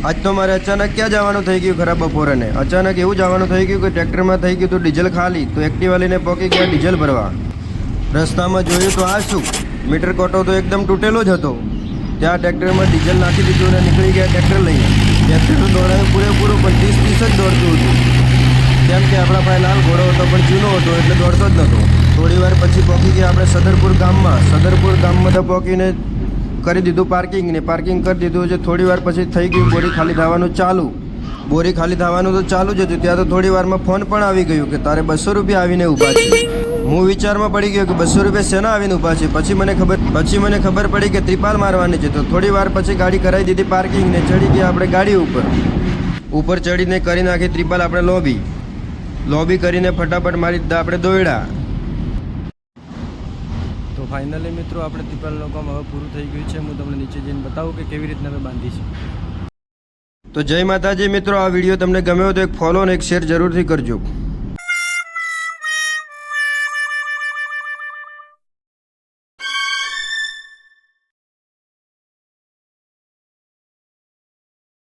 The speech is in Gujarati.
આજ તો મારે અચાનક ક્યાં જવાનું થઈ ગયું ખરાબ બપોરે ને અચાનક એવું જવાનું થઈ ગયું કે ટ્રેક્ટરમાં થઈ ગયું તો ડીઝલ ખાલી તો એક્ટિવા લઈને પહોંચી ગયા ડીઝલ ભરવા. રસ્તામાં જોયું તો આ શું મીટર કોટો તો એકદમ તૂટેલો જ હતો. ત્યાં ટ્રેક્ટરમાં ડીઝલ નાખી દીધું અને નીકળી ગયા ટ્રેક્ટર લઈને. ટ્રેક્ટર તો દોડાયું પૂરેપૂરું પણ 30 જ દોડતું હતું કેમ કે આપણા પાસે લાલ ઘોડો હતો પણ જૂનો હતો એટલે દોડતો જ નહોતો. થોડી વાર પછી પહોંચી ગયા આપણે સદરપુર ગામમાં તો પહોંચીને કરી દીધું પાર્કિંગ ને પાર્કિંગ કરી દીધું છે. થોડી વાર પછી થઈ ગયું બોરી ખાલી થવાનું તો ચાલુ જ હતું. ત્યાં તો થોડી વારમાં ફોન પણ આવી ગયું કે તારે 200 રૂપિયા આવીને ઊભા છે. હું વિચારમાં પડી ગયો કે 200 રૂપિયા શેના આવીને ઊભા છે. પછી મને ખબર પડી કે ત્રિપાલ મારવાની છે. તો થોડી વાર પછી ગાડી કરાવી દીધી પાર્કિંગ ને ચડી ગયા આપણે ગાડી ઉપર ચડીને કરી નાખી ત્રિપાલ આપણે લોબી કરીને ફટાફટ મારી દીધા આપણે દોયડા. તો ફાઇનલી મિત્રો આપણે ત્રિપાલનું કામ હવે પૂરું થઈ ગયું છે. હું તમને નીચે જઈને બતાવું કે કેવી રીતના અમે બાંધી છે. તો જય માતાજી મિત્રો, આ વિડીયો તમને ગમ્યો તો એક ફોલો અને એક શેર જરૂરથી કરજો.